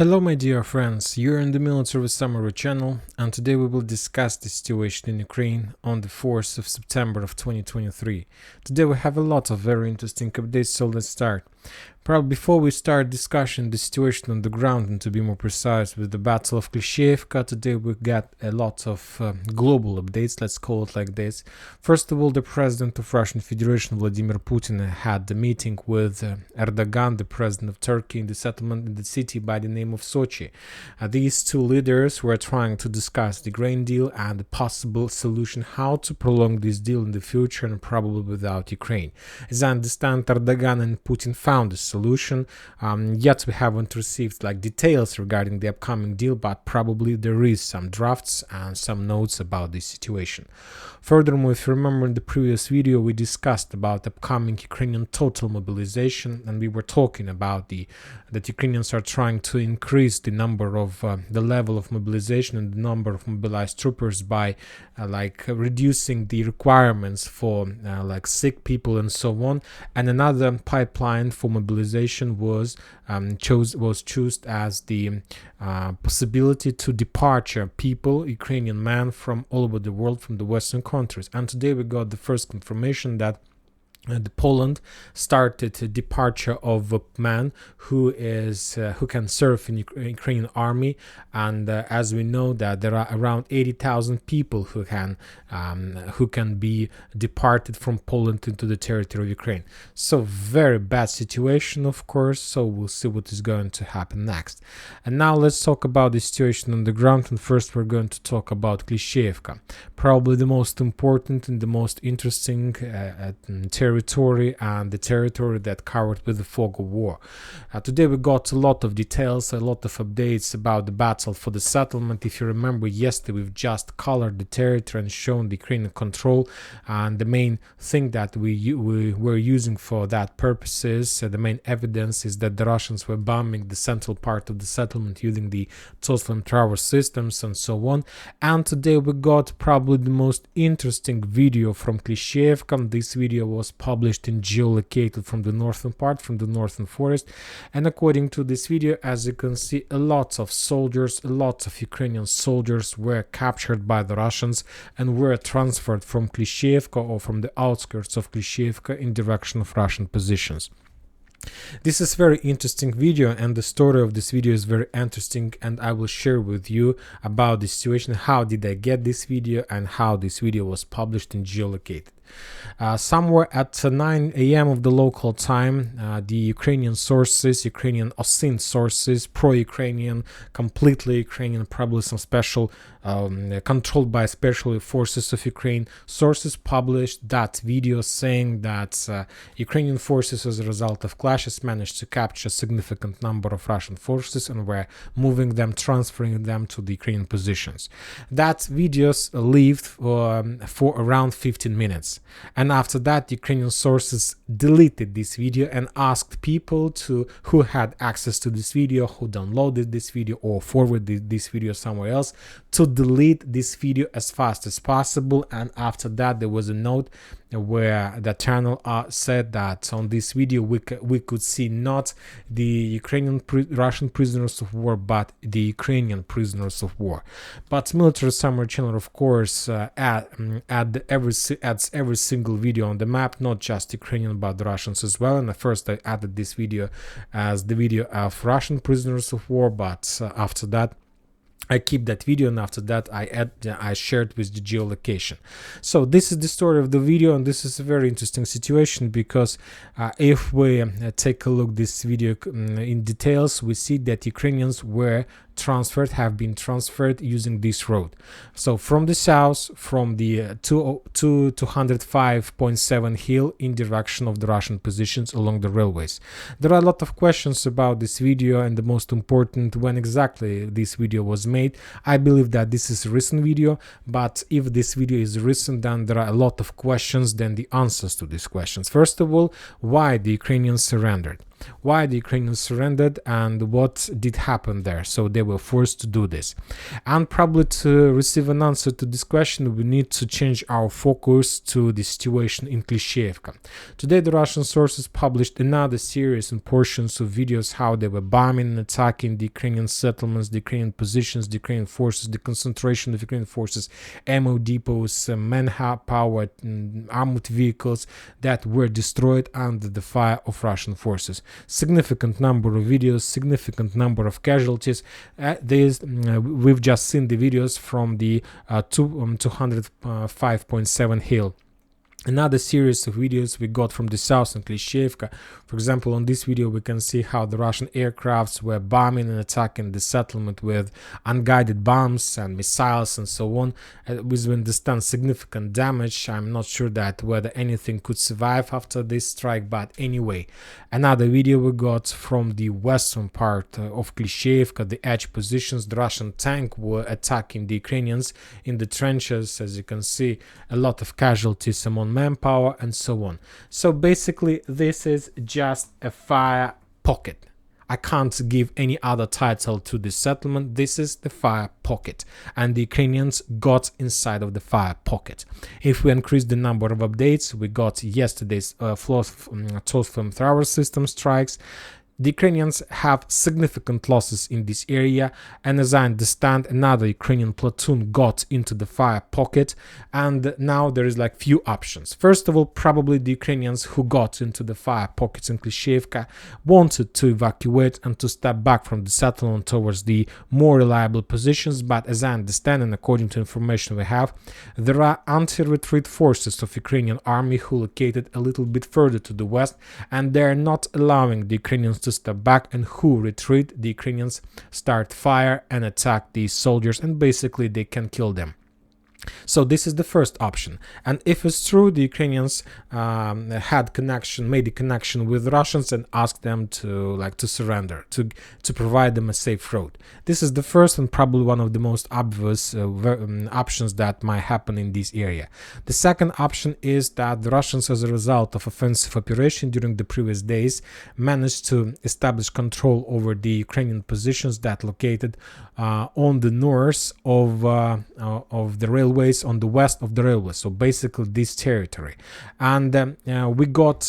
Hello my dear friends, you're in the Military Summary channel, and today we will discuss the situation in Ukraine on the 4th of September of 2023. Today we have a lot of very interesting updates, so let's start. Probably before we start discussing the situation on the ground, and to be more precise with the Battle of Klishchiivka, today we got a lot of global updates, let's call it like this. First of all, the President of Russian Federation, Vladimir Putin, had the meeting with Erdogan, the President of Turkey, in the settlement in the city by the name of Sochi. These two leaders were trying to discuss the grain deal and the possible solution how to prolong this deal in the future, and probably without Ukraine. As I understand, Erdogan and Putin found a solution, yet we haven't received details regarding the upcoming deal, but probably there is some drafts and some notes about this situation. Furthermore, if you remember in the previous video, we discussed about upcoming Ukrainian total mobilization, and we were talking about that Ukrainians are trying to increase the number of the level of mobilization and the number of mobilized troopers by reducing the requirements for sick people and so on. And another pipeline for mobilization was chosen as the possibility to departure people, Ukrainian men, from all over the world, from the Western countries. And today we got the first confirmation that Poland started a departure of a man who can serve in Ukrainian army, and as we know that there are around 80,000 people who can be departed from Poland into the territory of Ukraine. So very bad situation, of course. So we'll see what is going to happen next. And now let's talk about the situation on the ground. And first we're going to talk about Klishchiivka, probably the most important and the most interesting territory, and the territory that covered with the fog of war. Today we got a lot of details, a lot of updates about the battle for the settlement. If you remember, yesterday we've just colored the territory and shown the Ukrainian control, and the main thing that we were using for that purposes, the main evidence is that the Russians were bombing the central part of the settlement using the Toslam tower systems and so on. And today we got probably the most interesting video from Klishchiivka. This video was published and geolocated from the northern part, from the northern forest, and according to this video, as you can see, a lot of soldiers, a lot of Ukrainian soldiers were captured by the Russians and were transferred from Klishchiivka or from the outskirts of Klishchiivka in direction of Russian positions. This is very interesting video, and the story of this video is very interesting, and I will share with you about the situation, how did I get this video, and how this video was published and geolocated. Somewhere at 9 a.m. of the local time, the Ukrainian sources, Ukrainian OSINT sources, pro-Ukrainian, completely Ukrainian, probably some special, controlled by special forces of Ukraine, sources published that video saying that Ukrainian forces, as a result of clashes, managed to capture a significant number of Russian forces and were moving them, transferring them to the Ukrainian positions. That videos lived for around 15 minutes. And after that, Ukrainian sources deleted this video and asked people who had access to this video, who downloaded this video or forwarded this video somewhere else, to delete this video as fast as possible. And after that, there was a note where the channel said that on this video we could see not the Russian prisoners of war, but the Ukrainian prisoners of war. But Military Summary channel, of course, adds every single video on the map, not just Ukrainian but the Russians as well. And at first I added this video as the video of Russian prisoners of war, but after that I keep that video, and after that I shared with the geolocation. So this is the story of the video, and this is a very interesting situation because if we take a look this video in details, we see that Ukrainians have been transferred using this road. So from the south, from the 205.7 hill in direction of the Russian positions along the railways. There are a lot of questions about this video, and the most important, when exactly this video was made. I believe that this is a recent video, but if this video is recent, then there are a lot of questions than the answers to these questions. First of all, why the Ukrainians surrendered? why the Ukrainians surrendered and what did happen there. So they were forced to do this. And probably to receive an answer to this question, we need to change our focus to the situation in Klishchiivka. Today, the Russian sources published another series and portions of videos how they were bombing and attacking the Ukrainian settlements, the Ukrainian positions, the Ukrainian forces, the concentration of Ukrainian forces, ammo depots, manpower, armored vehicles that were destroyed under the fire of Russian forces. Significant number of videos, significant number of casualties. We've just seen the videos from the 205.7 hill. Another series of videos we got from the south in Klishchiivka. For example, on this video we can see how the Russian aircrafts were bombing and attacking the settlement with unguided bombs and missiles and so on. We understand significant damage. I'm not sure that whether anything could survive after this strike, but anyway. Another video we got from the western part of Klishchiivka, the edge positions. The Russian tank were attacking the Ukrainians in the trenches. As you can see, a lot of casualties among manpower and so on. So basically this is just a fire pocket. I can't give any other title to this settlement. This is the fire pocket, and the Ukrainians got inside of the fire pocket. If we increase the number of updates, we got yesterday's flamethrower system strikes. The Ukrainians have significant losses in this area, and as I understand, another Ukrainian platoon got into the fire pocket, and now there is like few options. First of all, probably the Ukrainians who got into the fire pockets in Klishchiivka wanted to evacuate and to step back from the settlement towards the more reliable positions, but as I understand and according to information we have, there are anti-retreat forces of Ukrainian army who located a little bit further to the west, and they are not allowing the Ukrainians to step back, and who retreat, the Ukrainians start fire and attack these soldiers, and basically they can kill them. So this is the first option, and if it's true, the Ukrainians made a connection with Russians and asked them to surrender, to provide them a safe road. This is the first and probably one of the most obvious options that might happen in this area. The second option is that the Russians, as a result of offensive operation during the previous days, managed to establish control over the Ukrainian positions that located on the north of the railways, on the west of the railway, so basically this territory. And we got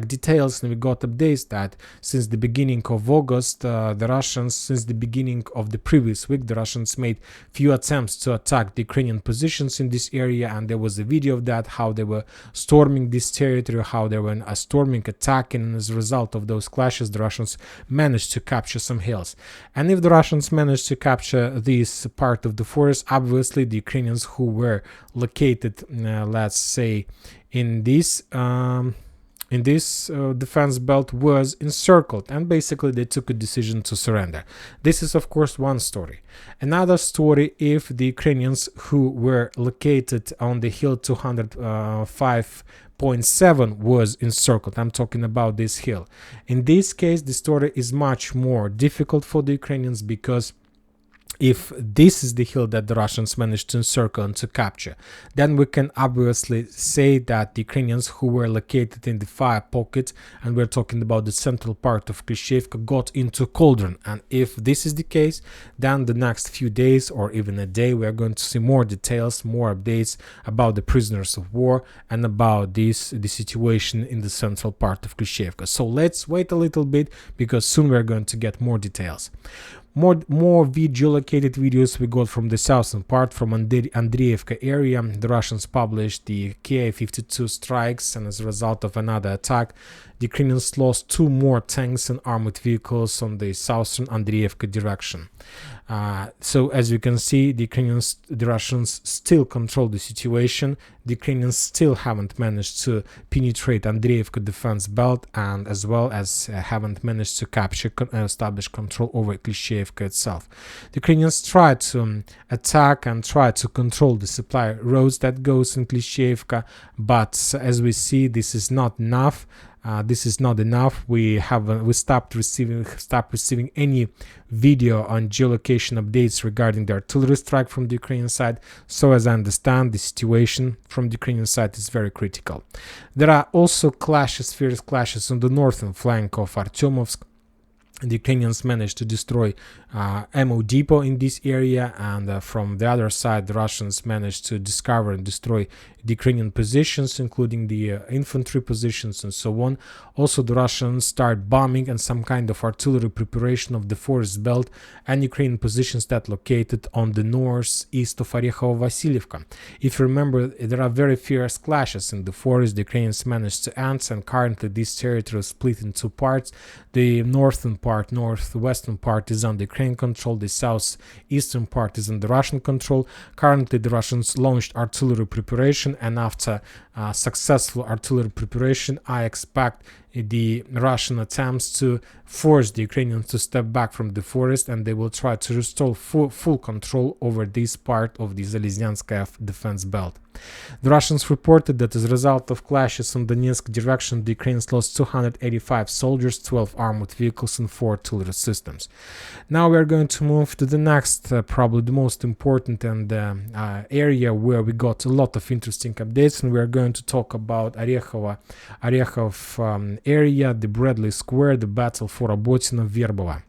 details and we got updates that since the beginning of August, since the beginning of the previous week, the Russians made few attempts to attack the Ukrainian positions in this area, and there was a video of that, how they were storming this territory, how they were storming, attacking, and as a result of those clashes, the Russians managed to capture some hills. And if the Russians managed to capture this part of the forest, obviously the Ukrainians who were located, let's say, in this defense belt was encircled, and basically they took a decision to surrender. This is of course one story. Another story, if the Ukrainians who were located on the hill 205.7 was encircled. I'm talking about this hill. In this case, the story is much more difficult for the Ukrainians, because if this is the hill that the Russians managed to encircle and to capture, then we can obviously say that the Ukrainians who were located in the fire pocket, and we're talking about the central part of Klishchiivka, got into cauldron. And if this is the case, then the next few days or even a day, we are going to see more details, more updates about the prisoners of war and about the situation in the central part of Klishchiivka. So let's wait a little bit, because soon we're going to get more details. More video-located videos we got from the southern part, from Andriivka area. The Russians published the Ka-52 strikes, and as a result of another attack, the Ukrainians lost 2 more tanks and armored vehicles on the southern Andriivka direction. So as you can see, the Russians still control the situation. The Ukrainians still haven't managed to penetrate Andriivka defense belt, and as well as haven't managed to establish control over Klishchiivka Klishchiivka itself. The Ukrainians try to attack and try to control the supply roads that goes in Klishchiivka, but as we see, this is not enough. We stopped receiving any video on geolocation updates regarding the artillery strike from the Ukrainian side. So as I understand, the situation from the Ukrainian side is very critical. There are also fierce clashes on the northern flank of Artyomovsk. The Ukrainians managed to destroy ammo depot in this area, and from the other side, the Russians managed to discover and destroy the Ukrainian positions, including the infantry positions and so on. Also, the Russians start bombing and some kind of artillery preparation of the forest belt and Ukrainian positions that located on the northeast of Orekhovo-Vasilievka. If you remember, there are very fierce clashes in the forest. The Ukrainians managed to end, and currently this territory is split in two parts. The northwestern part is under Ukrainian control, the southeastern part is under Russian control. Currently, the Russians launched artillery preparation, and after successful artillery preparation, I expect the Russian attempts to force the Ukrainians to step back from the forest, and they will try to restore full control over this part of the Zalizyanskaya defense belt. The Russians reported that as a result of clashes in Donetsk direction, the Ukrainians lost 285 soldiers, 12 armored vehicles, and 4 artillery systems. Now we are going to move to the next, probably the most important area where we got a lot of interesting updates, and we are going to talk about Orekhov area, the Bradley Square, the battle for Robotyne, Verbovo.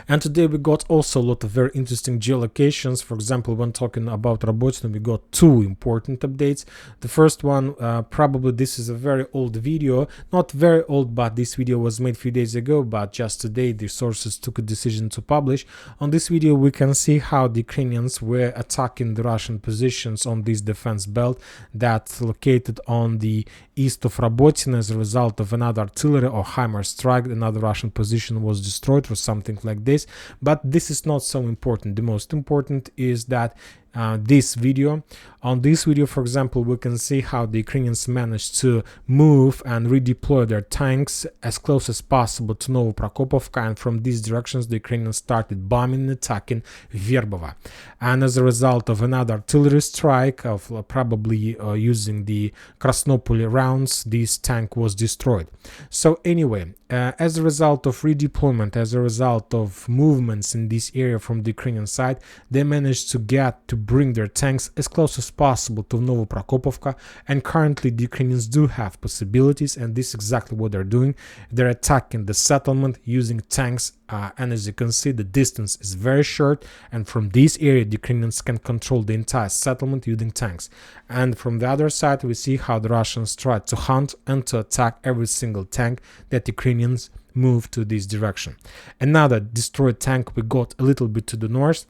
And today we got also a lot of very interesting geolocations. For example, when talking about Robotyne, we got 2 important updates. The first one, probably this is a very old video, not very old, but this video was made a few days ago, but just today the sources took a decision to publish. On this video we can see how the Ukrainians were attacking the Russian positions on this defense belt that's located on the east of Robotyne. As a result of another artillery or HIMARS strike, another Russian position was destroyed or something like this, but this is not so important. The most important is that on this video, for example, we can see how the Ukrainians managed to move and redeploy their tanks as close as possible to Novoprokopovka, and from these directions the Ukrainians started bombing and attacking Verbovo. And as a result of another artillery strike of probably using the Krasnopoli rounds, this tank was destroyed. So anyway, as a result of redeployment, as a result of movements in this area from the Ukrainian side, they managed to bring their tanks as close as possible to Novoprokopovka, and currently the Ukrainians do have possibilities, and this is exactly what they're doing. They're attacking the settlement using tanks, and as you can see, the distance is very short, and from this area the Ukrainians can control the entire settlement using tanks. And from the other side we see how the Russians try to hunt and to attack every single tank that the Ukrainians move to this direction. Another destroyed tank we got a little bit to the north.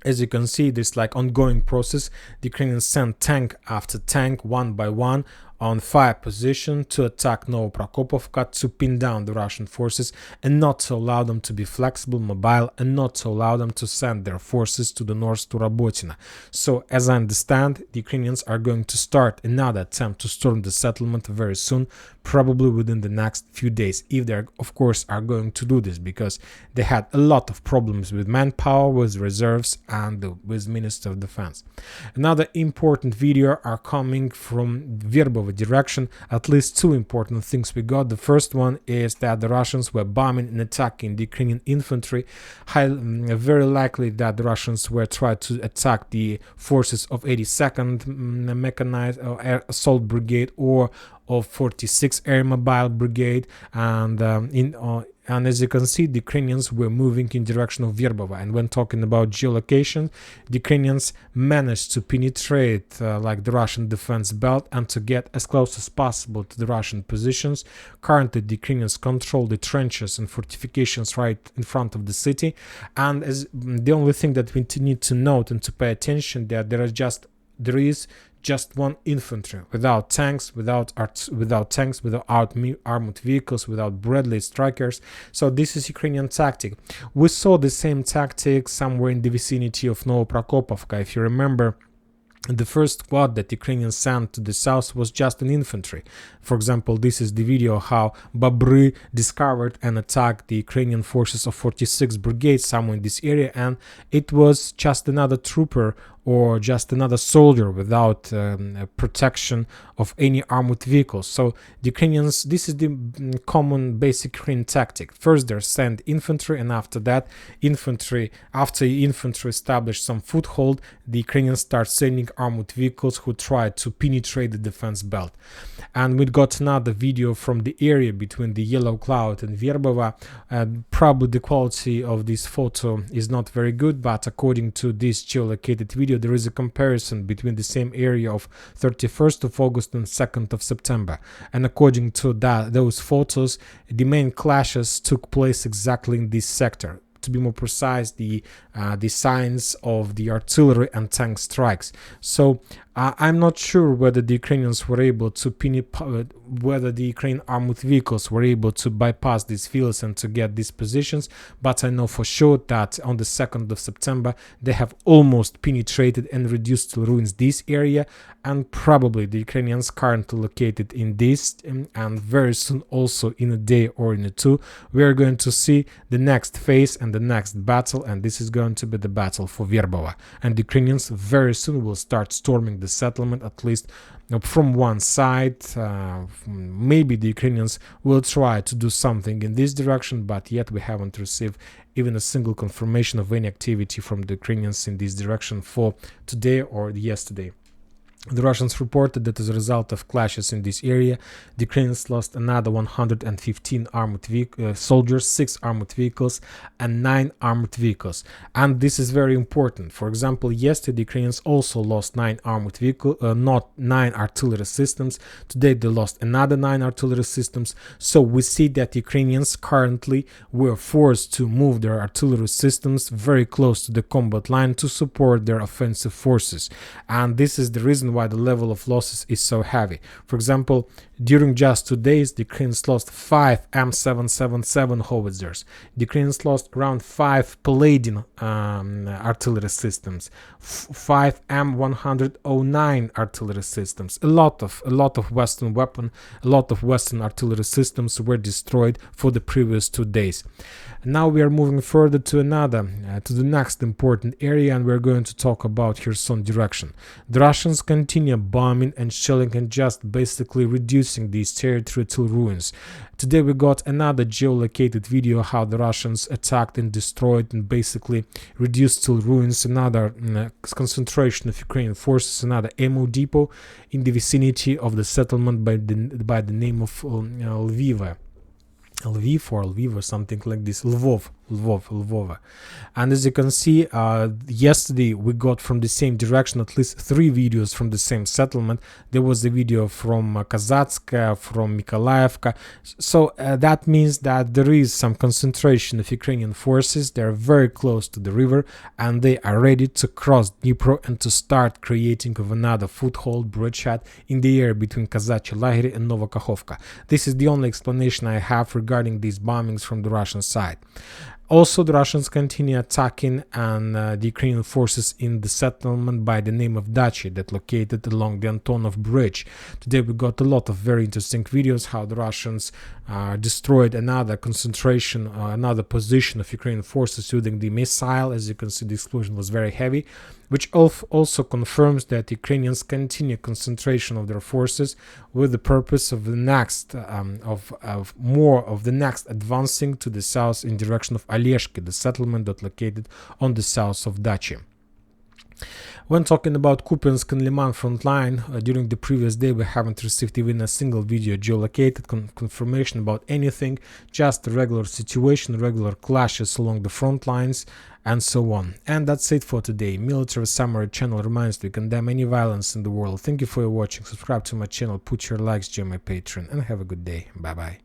As you can see, this like ongoing process. The Ukrainians sent tank after tank, one by one, on fire position to attack Novoprokopovka, to pin down the Russian forces and not to allow them to be flexible, mobile, and not to allow them to send their forces to the north to Robotyne. So, as I understand, the Ukrainians are going to start another attempt to storm the settlement very soon, probably within the next few days, if they, of course, are going to do this, because they had a lot of problems with manpower, with reserves, and with Minister of Defense. Another important video are coming from Verbovo direction. At least 2 important things we got. The first one is that the Russians were bombing and attacking the Ukrainian infantry. Very likely that the Russians were trying to attack the forces of 82nd Mechanized Assault Brigade or of 46th Air Mobile Brigade, and as you can see, the Ukrainians were moving in direction of Verbovo. And when talking about geolocation, the Ukrainians managed to penetrate like the Russian defense belt and to get as close as possible to the Russian positions. Currently, the Ukrainians control the trenches and fortifications right in front of the city. And as the only thing that we need to note and to pay attention, that there is just one infantry, without tanks, without armored vehicles, without Bradley strikers. So this is Ukrainian tactic. We saw the same tactic somewhere in the vicinity of Novoprokopovka. If you remember, The first squad that Ukrainians sent to the south was just an infantry. For example, this is the video how Babry discovered and attacked the Ukrainian forces of 46th Brigade somewhere in this area, and it was just another trooper or just another soldier without protection of any armored vehicles. So the Ukrainians, this is the common basic Ukrainian tactic. First they send infantry, and after that after infantry established some foothold, the Ukrainians start sending armored vehicles who try to penetrate the defense belt. And we got another video from the area between the Yellow Cloud and Verbova. Probably the quality of this photo is not very good, but according to this geolocated video, there is a comparison between the same area of 31st of August and 2nd of September. And according to those photos, the main clashes took place exactly in this sector. To be more precise, the signs of the artillery and tank strikes. So I'm not sure whether the Ukrainians were able to whether the Ukrainian armored vehicles were able to bypass these fields and to get these positions, but I know for sure that on the 2nd of September they have almost penetrated and reduced to ruins this area, and probably the Ukrainians currently located in this, and very soon also in a day or in a two we are going to see the next phase and the next battle, and this is going to be the battle for Verbova, and the Ukrainians very soon will start storming the settlement, at least from one side. Maybe the Ukrainians will try to do something in this direction, but yet we haven't received even a single confirmation of any activity from the Ukrainians in this direction for today or yesterday. The Russians reported that as a result of clashes in this area, the Ukrainians lost another 115 armored soldiers, 6 armored vehicles, and 9 armored vehicles. And this is very important. For example, yesterday the Ukrainians also lost 9 armored vehicles, not 9 artillery systems. Today they lost another 9 artillery systems. So we see that Ukrainians currently were forced to move their artillery systems very close to the combat line to support their offensive forces. And this is the reason why the level of losses is so heavy. For example, during just 2 days, the Ukrainians lost 5 M777 howitzers. The Ukrainians lost around 5 Paladin artillery systems, 5 M109 artillery systems. A lot of Western weapon, a lot of Western artillery systems were destroyed for the previous 2 days. Now we are moving further to the next important area, and we're going to talk about Kherson direction. The Russians continue bombing and shelling and just basically reducing this territory to ruins. Today we got another geolocated video how the Russians attacked and destroyed and basically reduced to ruins another concentration of Ukrainian forces, another ammo depot in the vicinity of the settlement by the name of Lviv or something like this, Lvov. And as you can see, yesterday we got from the same direction at least 3 videos from the same settlement. There was a video from Kazatska, from Mykolaiivka. So that means that there is some concentration of Ukrainian forces. They are very close to the river and they are ready to cross Dnipro and to start creating of another foothold bridgehead in the area between Kazachie Lagery and Novokakhovka. This is the only explanation I have regarding these bombings from the Russian side. Also, the Russians continue attacking and the Ukrainian forces in the settlement by the name of Dachi that located along the Antonov Bridge. Today we got a lot of very interesting videos how the Russians destroyed another concentration, another position of Ukrainian forces using the missile. As you can see, the explosion was very heavy, which also confirms that Ukrainians continue concentration of their forces with the purpose of the next more of the next advancing to the south in direction of Oleshki, the settlement that located on the south of Dachi. When talking about Kupiansk and Liman front line, during the previous day we haven't received even a single video geolocated confirmation about anything, just a regular situation, regular clashes along the front lines and so on. And that's it for today. Military Summary channel reminds to condemn any violence in the world. Thank you for your watching, subscribe to my channel, put your likes, join my Patreon, and have a good day. Bye bye.